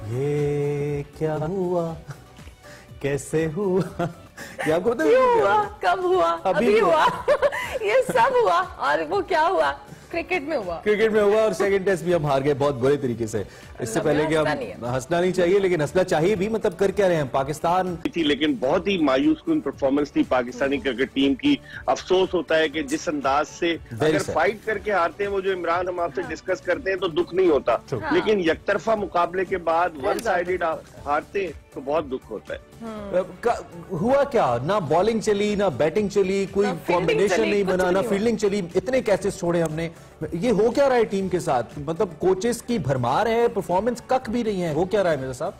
ये क्या हुआ, कैसे हुआ, क्या को हुआ, कब हुआ, अभी हुआ ये सब हुआ। और वो क्या हुआ, क्रिकेट में हुआ, और सेकंड टेस्ट भी हम हार गए बहुत बुरे तरीके से। इससे पहले कि हम हंसना नहीं चाहिए, लेकिन हंसना चाहिए भी। मतलब कर क्या रहे हैं पाकिस्तान थी, लेकिन बहुत ही मायूस कुन परफॉर्मेंस थी पाकिस्तानी क्रिकेट टीम की। अफसोस होता है कि जिस अंदाज से अगर फाइट करके हारते हैं, वो जो इमरान हम आपसे डिस्कस करते हैं, तो दुख नहीं होता, लेकिन यकतरफा मुकाबले के बाद वन साइडेड हारते हैं तो बहुत दुख होता है। हुआ क्या, ना बॉलिंग चली, ना बैटिंग चली, कोई कॉम्बिनेशन नहीं बना, ना फील्डिंग चली, इतने कैचेस छोड़े हमने। ये हो क्या रहा है टीम के साथ? मतलब कोचेस की भरमार है, परफॉर्मेंस कक भी नहीं है, हो क्या रहा है मेरे साहब?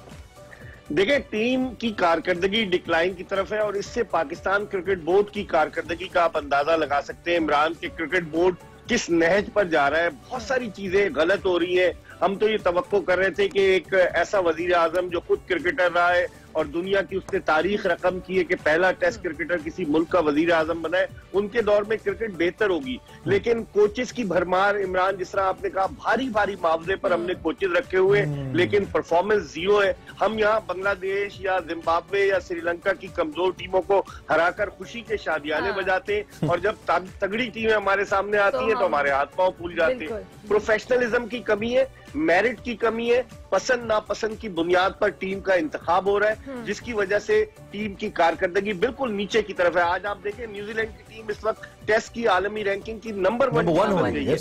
देखिए, टीम की कारकर्दगी डिक्लाइन की तरफ है और इससे पाकिस्तान क्रिकेट बोर्ड की कारकर्दगी का आप अंदाजा लगा सकते हैं। इमरान के क्रिकेट बोर्ड किस नहज पर जा रहा है, बहुत सारी चीजें गलत हो रही है। हम तो ये तवक्को कर रहे थे कि एक ऐसा वजीर आजम जो खुद क्रिकेटर रहा है और दुनिया की उसने तारीख रकम की है कि पहला टेस्ट क्रिकेटर किसी मुल्क का वजीर आजम बना है, उनके दौर में क्रिकेट बेहतर होगी। लेकिन कोचेस की भरमार, इमरान जिस तरह आपने कहा, भारी भारी मुआवजे पर हमने कोचेस रखे हुए, लेकिन परफॉर्मेंस जीरो है। हम यहाँ बांग्लादेश या जिम्बाब्वे या श्रीलंका की कमजोर टीमों को हराकर खुशी के शादियाने बजाते हैं, और जब तगड़ी टीमें हमारे सामने आती है तो हमारे हाथ पांव फूल जाते हैं। प्रोफेशनलिज्म की कमी है, मेरिट की कमी है, पसंद नापसंद की बुनियाद पर टीम का इंतखाब हो रहा है, जिसकी वजह से टीम की कारकर्दगी बिल्कुल नीचे की तरफ है। आज आप देखें, न्यूजीलैंड की टीम इस वक्त टेस्ट की आलमी रैंकिंग की नंबर 1 बन गई है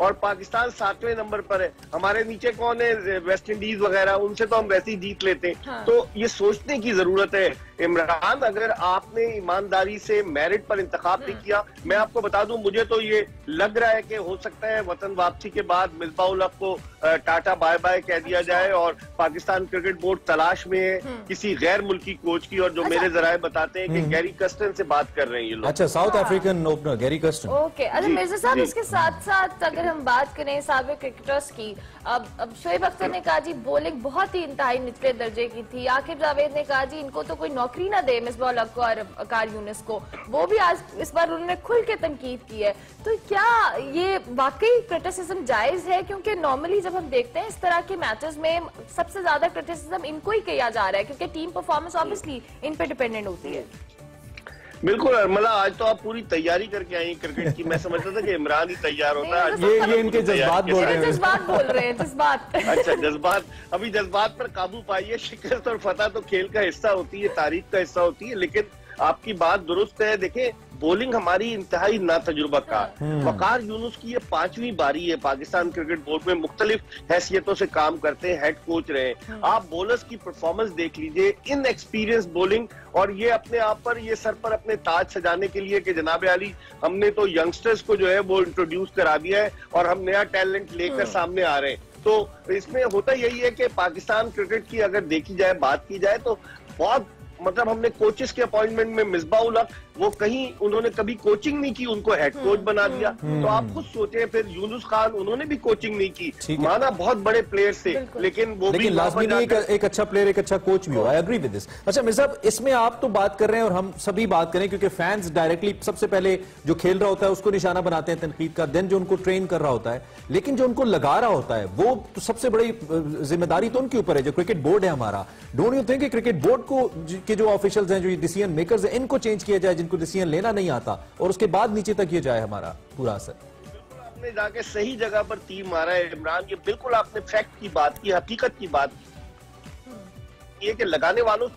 और पाकिस्तान 7वें नंबर पर है। हमारे नीचे कौन है? वेस्ट इंडीज वगैरह, उनसे तो हम वैसे ही जीत लेते हैं। तो ये सोचने की जरूरत है। इमरान, अगर आपने ईमानदारी से मेरिट पर इंतखाब नहीं किया, मैं आपको बता दूं, मुझे तो ये लग रहा है कि हो सकता है वतन वापसी के बाद मिसबाह उल हक को टाटा बाय बाय कह दिया जाए और पाकिस्तान क्रिकेट बोर्ड तलाश में है किसी गैर मुल्की कोच की। और जो मेरे जराये बताते हैं कि गैरी कस्टन से बात कर रहे हैं ये लोग। अच्छा, south African opener Gary Kirsten. Okay, अच्छा मिर्जा साहब, इसके साथ साथ अगर हम बात करें साबिक क्रिकेटर्स की, अब शोएब अख्तर ने कहा जी बॉलिंग बहुत ही इंतहाई निचले दर्जे की थी। आकिब जावेद ने कहा जी इनको तो कोई नौकरी ना दे, मिसबाह उल हक और वकार यूनिस को। वो भी आज इस बार उन्होंने खुल के तनकीद की है। तो क्या ये वाकई क्रिटिसिज्म जायज है? क्योंकि नॉर्मली जब हम देखते हैं इस तरह के मैचेस में सबसे ज्यादा क्रिटिसिज्म इनको ही किया जा रहा है, क्योंकि टीम परफॉर्मेंस ऑब्वियसली इन पे डिपेंडेंट होती है। बिल्कुल अरमला, आज तो आप पूरी तैयारी करके आई क्रिकेट की। मैं समझता था कि इमरान ही तैयार होता है। ये इनके जज्बात बोल रहे हैं। जज्बात बोल रहे हैं, जज्बात। अच्छा, जज्बात, अभी जज्बात पर काबू पाइए। शिकस्त और फतह तो खेल का हिस्सा होती है, तारीख का हिस्सा होती है, लेकिन आपकी बात दुरुस्त है। देखें, बॉलिंग हमारी इंतहाई ना तजुर्बाकार। वकार यूनुस की ये 5वीं बारी है पाकिस्तान क्रिकेट बोर्ड में, मुख्तलिफ हैसियतों से काम करते हैं, हेड कोच रहे। आप बॉलर्स की परफॉर्मेंस देख लीजिए, इन एक्सपीरियंस बॉलिंग, और ये अपने आप पर, ये सर पर अपने ताज सजाने के लिए कि जनाब आली हमने तो यंगस्टर्स को जो है वो इंट्रोड्यूस करा दिया है और हम नया टैलेंट लेकर सामने आ रहे हैं। तो इसमें होता यही है कि पाकिस्तान क्रिकेट की अगर देखी जाए, बात की जाए, तो बहुत मतलब हमने कोचेस के अपॉइंटमेंट में मिसबाह उल हक, वो कहीं उन्होंने कभी कोचिंग नहीं की, उनको हेड कोच बना दिया। तो आप खुद सोचे, फिर यूनुस खान, उन्होंने भी कोचिंग नहीं की, माना बहुत बड़े प्लेयर्स थे, लेकिन वो भी लाजमी नहीं एक अच्छा प्लेयर, एक अच्छा कोच भी हो। I agree with this. अच्छा मिर्जा साहब, इसमें आप तो बात कर रहे हैं और हम सभी बात करें, क्योंकि फैंस डायरेक्टली सबसे पहले जो खेल रहा होता है उसको निशाना बनाते हैं तनकीद का, देन जो उनको ट्रेन कर रहा होता है, लेकिन जो उनको लगा रहा होता है वो तो सबसे बड़ी जिम्मेदारी तो उनके ऊपर है, जो क्रिकेट बोर्ड है हमारा। डोंट यू थिंक कि क्रिकेट बोर्ड को के जो ऑफिशियल्स हैं, जो डिसीजन मेकर्स हैं, इनको चेंज किया जाए, जिनको डिसीजन लेना नहीं आता, और उसके बाद नीचे तक ये जाए हमारा पूरा असर? आपने जाके सही जगह पर तीर मारा है इमरान, ये बिल्कुल आपने फैक्ट की बात की, हकीकत की बात की, ये कि लगाने वालों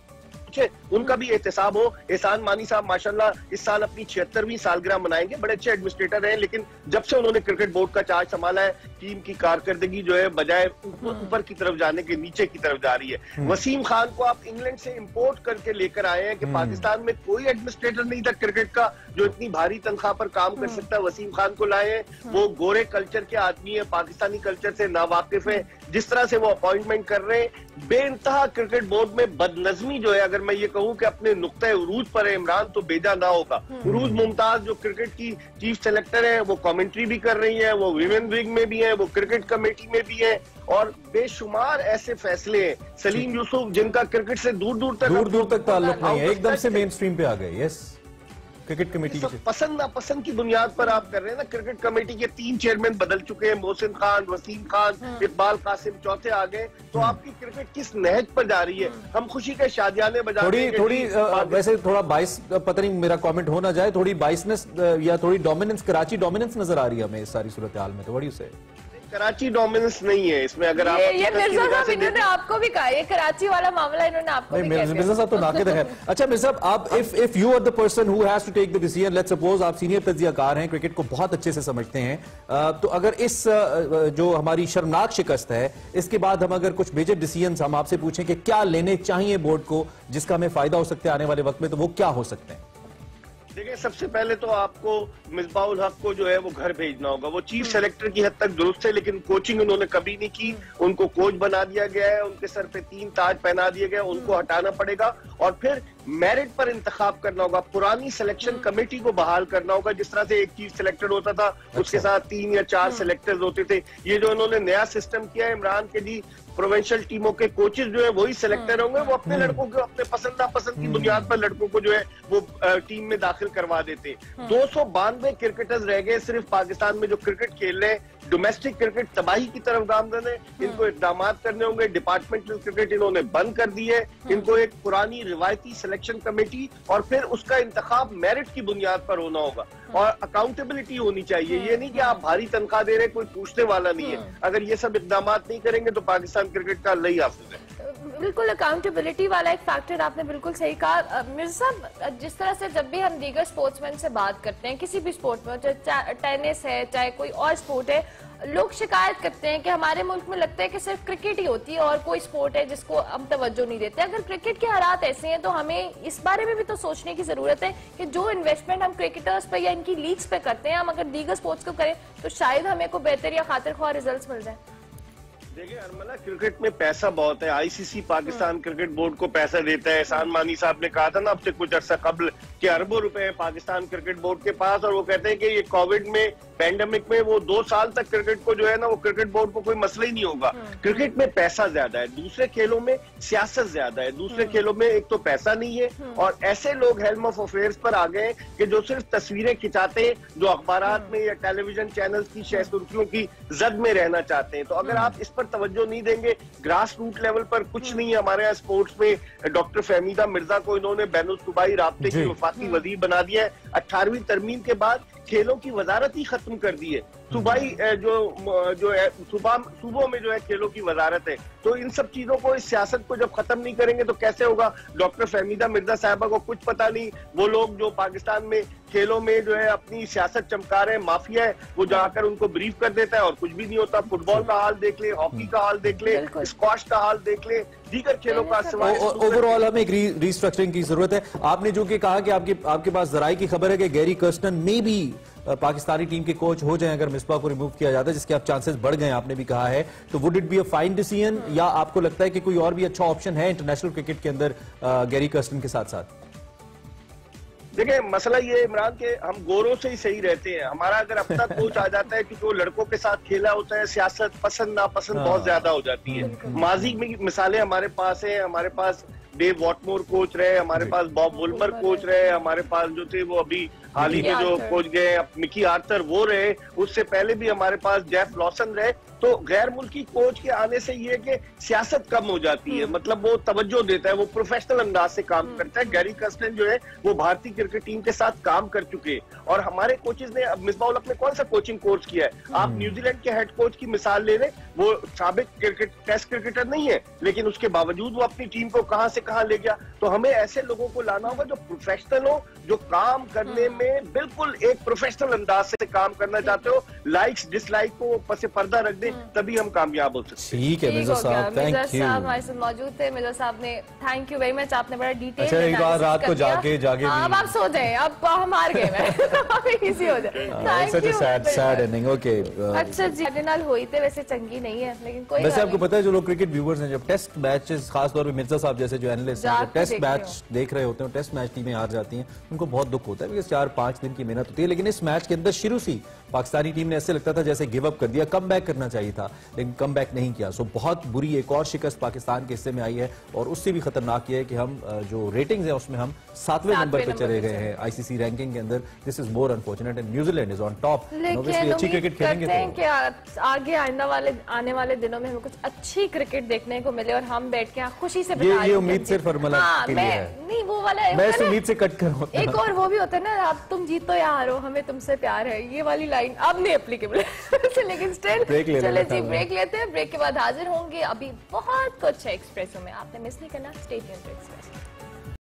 उनका भी एहतसाब हो। एहसान मानी साहब माशाल्लाह इस साल अपनी 76वीं सालगिरह मनाएंगे, बड़े अच्छे एडमिनिस्ट्रेटर हैं, लेकिन जब से उन्होंने क्रिकेट बोर्ड का चार्ज संभाला है, टीम की कारकर्दगी जो है बजाय ऊपर की तरफ जाने के नीचे की तरफ जा रही है। वसीम खान को आप इंग्लैंड से इंपोर्ट करके लेकर आए हैं कि पाकिस्तान में कोई एडमिनिस्ट्रेटर नहीं था क्रिकेट का जो इतनी भारी तनख्वाह पर काम कर सकता है। वसीम खान को लाए हैं, वो गोरे कल्चर के आदमी है, पाकिस्तानी कल्चर से नावाकिफ है। जिस तरह से वो अपॉइंटमेंट कर रहे हैं, बेइंतहा क्रिकेट बोर्ड में बदनजमी जो है, अगर मैं ये कहूं कि अपने नुक्ते उरूज पर है इमरान, तो बेजा ना होगा। उरूज मुमताज जो क्रिकेट की चीफ सेलेक्टर है, वो कमेंट्री भी कर रही है, वो विमेन विंग में भी है, वो क्रिकेट कमेटी में भी है, और बेशुमार ऐसे फैसले हैं। सलीम यूसुफ जिनका क्रिकेट से दूर दूर तक ताल्लुक नहीं है, एकदम से मेन स्ट्रीम पे आ गए। यस, क्रिकेट कमेटी की पसंद नापसंद की बुनियाद पर आप कर रहे हैं ना। क्रिकेट कमेटी के 3 चेयरमैन बदल चुके हैं, मोहसिन खान, वसीम खान, इकबाल कासिम चौथे आ गए, तो आपकी क्रिकेट किस नहज पर जा रही है? हम खुशी के शादियाने बजा थोड़ी वैसे थोड़ा 22 पता नहीं मेरा कमेंट हो ना जाए, थोड़ी 22नेस या थोड़ी डोमिनेंस, कराची डोमिनेंस नजर आ रही है हमें इस सारी सूरत हाल में, तो व्हाट डू यू से? कराची डोमिनेंस नहीं है इसमें। अगर आप ये मिर्जा साहब इन्होंने आपको भी कहा, ये कराची वाला मामला इन्होंने आपको भी कहा। मिर्जा साहब तो नाक़िद है। अच्छा मिर्जा साहब, आप if you are the person who has to take the decision, let's suppose आप सीनियर तज्जियाकार हैं, क्रिकेट को बहुत अच्छे से समझते हैं, तो अगर इस जो हमारी शर्मनाक शिकस्त है, इसके बाद हम अगर कुछ मेजर डिसीजन हम आपसे पूछें कि क्या लेने चाहिए बोर्ड को जिसका हमें फायदा हो सकता है आने वाले वक्त में, तो वो क्या हो सकते हैं? देखिए, सबसे पहले तो आपको मिसबाउल हक को जो है वो घर भेजना होगा। वो चीफ सेलेक्टर की हद तक दुरुस्त है, लेकिन कोचिंग उन्होंने कभी नहीं की। उनको कोच बना दिया गया है, उनके सर पे 3 ताज पहना दिए गए, उनको हटाना पड़ेगा और फिर मेरिट पर इंतखाब करना होगा। पुरानी सिलेक्शन कमेटी को बहाल करना होगा। जिस तरह से एक चीफ सेलेक्टर होता था, उसके साथ 3 या 4 सेलेक्टर्स होते थे। ये जो उन्होंने नया सिस्टम किया है, इमरान के जी प्रोविंशियल टीमों के कोचेस जो है वही सेलेक्टर होंगे। वो अपने लड़कों को अपने पसंद नापसंद की बुनियाद पर लड़कों को जो है वो टीम में दाखिल करवा देते। 292 क्रिकेटर्स रह गए सिर्फ पाकिस्तान में जो क्रिकेट खेल रहे हैं। डोमेस्टिक क्रिकेट तबाही की तरफ गामजन है। इनको इकदाम करने होंगे। डिपार्टमेंटल क्रिकेट इन्होंने बंद कर दी है। इनको एक पुरानी रिवायती सिलेक्शन कमेटी और फिर उसका इंतखाब मेरिट की बुनियाद पर होना होगा और अकाउंटेबिलिटी होनी चाहिए। ये नहीं कि आप भारी तनख्वाह दे रहे, कोई पूछने वाला नहीं है। अगर ये सब इकदाम नहीं करेंगे तो पाकिस्तान क्रिकेट का लई हाफिज है। बिल्कुल अकाउंटेबिलिटी वाला एक फैक्टर आपने बिल्कुल सही कहा मिर्जा साहब। जिस तरह से जब भी हम दीगर स्पोर्ट्समैन से बात करते हैं, किसी भी स्पोर्ट में, चाहे टेनिस है चाहे कोई और स्पोर्ट है, लोग शिकायत करते हैं कि हमारे मुल्क में लगता है कि सिर्फ क्रिकेट ही होती है और कोई स्पोर्ट है जिसको हम तवज्जो नहीं देते। अगर क्रिकेट के हालात ऐसे हैं तो हमें इस बारे में भी तो सोचने की जरूरत है कि जो इन्वेस्टमेंट हम क्रिकेटर्स पे या इनकी लीग्स पे करते हैं, हम अगर दीगर स्पोर्ट्स को करें तो शायद हमें को बेहतर या खातिर ख्वाह रिजल्ट मिल जाए। देखिए अरमला, क्रिकेट में पैसा बहुत है। आईसीसी पाकिस्तान क्रिकेट बोर्ड को पैसा देता है। एहसान मानी साहब ने कहा था ना अब से कुछ अर्सा कबल कि अरबों रुपए है पाकिस्तान क्रिकेट बोर्ड के पास, और वो कहते हैं कि ये कोविड में, पैंडेमिक में वो 2 साल तक क्रिकेट को जो है ना वो क्रिकेट बोर्ड को कोई मसला ही नहीं होगा। क्रिकेट में पैसा ज्यादा है, दूसरे खेलों में सियासत ज्यादा है। दूसरे खेलों में एक तो पैसा नहीं है और ऐसे लोग हेल्म ऑफ अफेयर्स पर आ गए कि जो सिर्फ तस्वीरें खिंचाते हैं, जो अखबारात में या टेलीविजन चैनल्स की शह सुर्खियों की जद में रहना चाहते हैं। तो अगर आप इस पर तवज्जो नहीं देंगे, ग्रास रूट लेवल पर कुछ नहीं है हमारे यहाँ स्पोर्ट्स में। डॉक्टर फहमीदा मिर्जा को इन्होंने बैनुल-सूबाई राब्ते की वफाकी वजीर बना दिया है। 18वीं तरमीम के बाद खेलों की वजारत ही खत्म कर दी है। सूबाई जो है सूबों में जो है खेलों की वजारत है। तो इन सब चीजों को, इस सियासत को जब खत्म नहीं करेंगे तो कैसे होगा? डॉक्टर फहमीदा मिर्जा साहबा को कुछ पता नहीं। वो लोग जो पाकिस्तान में खेलों में जो है अपनी सियासत चमका रहे हैं, माफिया है, वो जाकर उनको ब्रीफ कर देता है और कुछ भी नहीं होता। फुटबॉल का हाल देख ले, हॉकी का हाल देख ले, स्क्वाश का हाल देख ले, दीगर खेलों का। ओवरऑल हमें एक रीस्ट्रक्चरिंग की जरूरत है। आपने जो कि कहा कि आपके पास जराई की खबर है कि गैरी कर्स्टन में भी पाकिस्तानी टीम के कोच हो जाएं अगर मिसबा को रिमूव किया जाता है, जिसके आप चांसेस बढ़ गए आपने भी कहा है, तो would it be a fine decision या आपको लगता है कि कोई और भी अच्छा ऑप्शन है इंटरनेशनल क्रिकेट के अंदर गैरी कर्स्टन के साथ साथ? देखिए मसला ये इमरान के हम गोरों से ही सही रहते हैं। हमारा अगर अपना कोच आ जाता है क्योंकि वो लड़कों के साथ खेला होता है, सियासत पसंद नापसंद बहुत ज्यादा हो जाती है। माजी में मिसालें हमारे पास हैं। हमारे पास डेव वॉटमोर कोच रहे, हमारे पास बॉब वुल्मर कोच रहे, हमारे पास जो थे वो अभी हाल ही में जो कोच गए मिकी आर्थर वो रहे, उससे पहले भी हमारे पास जेफ लॉसन रहे। तो गैर मुल्की कोच के आने से ये कि सियासत कम हो जाती है, मतलब वो तवज्जो देता है, वो प्रोफेशनल अंदाज से काम करता है। गैरी कर्स्टन जो है वो भारतीय क्रिकेट टीम के साथ काम कर चुके हैं और हमारे कोचेज ने, अब मिसबाउल हक ने कौन सा कोचिंग कोर्स किया है? आप न्यूजीलैंड के हेड कोच की मिसाल ले लें, वो साबिक टेस्ट क्रिकेटर नहीं है, लेकिन उसके बावजूद वो अपनी टीम को कहां से कहां ले गया। तो हमें ऐसे लोगों को लाना होगा जो प्रोफेशनल हो, जो काम करने में बिल्कुल एक प्रोफेशनल अंदाज से काम करना चाहते हो। लाइक्स डिसलाइक को पसे पर्दा रख दे, तभी हम कामयाब हो सकते हैं। ठीक है मिर्जा साहब, थैंक यू। हमारे साथ मौजूद थे मिर्जा साहब ने, थैंक यू वेरी मच। आपने बड़ा डिटेल अच्छा, एक बार रात को जाके अब आप सो जाए, अब हम हार गए। इजी हो जाए। Sad ending. ओके अच्छा जी, फाइनल हुई थे, वैसे चंगी नहीं है लेकिन कोई। वैसे आपको पता है जो लोग क्रिकेट व्यूअर्स हैं, जब टेस्ट मैचेस, खासतौर पे मिर्जा साहब जैसे जो एनालिस्ट हैं, जब टेस्ट मैच देख रहे होते हैं, टेस्ट मैच टीमें हार जाती हैं, उनको बहुत दुख होता है, क्योंकि 4-5 दिन की मेहनत होती है। लेकिन इस मैच के अंदर शुरू से पाकिस्तानी टीम ने ऐसे लगता था जैसे गिव अप कर दिया, कम बैक करना चाहिए था, लेकिन कम बैक नहीं किया। सो बहुत बुरी एक और शिकस्त पाकिस्तान के हिस्से में आई है, और उससे भी खतरनाक ये है कि हम जो रेटिंग्स है उसमें हम 7वें नंबर पे चले गए हैं आईसीसी रैंकिंग के अंदर। This is more unfortunate and New Zealand is on top. लेकिन अच्छी क्रिकेट खेलेंगे तो आगे आने वाले दिनों में हमें कुछ अच्छी क्रिकेट देखने को मिले और हम बैठ के खुशी से ये उम्मीद सिर्फ फरमला के लिए है। नहीं वो वाला मैं इस उम्मीद से कट कर होता एक और वो भी होता है ना, आप तुम जीतो या हारो हमें तुमसे प्यार है, ये वाली लाइन अब नहीं एप्लीकेबल लेकिन स्टिल चले जी ब्रेक लेते हैं। ब्रेक के बाद हाजिर होंगे, अभी बहुत कुछ है एक्सप्रेसो में, आपने मिस नहीं करना। Stay tuned to espresso.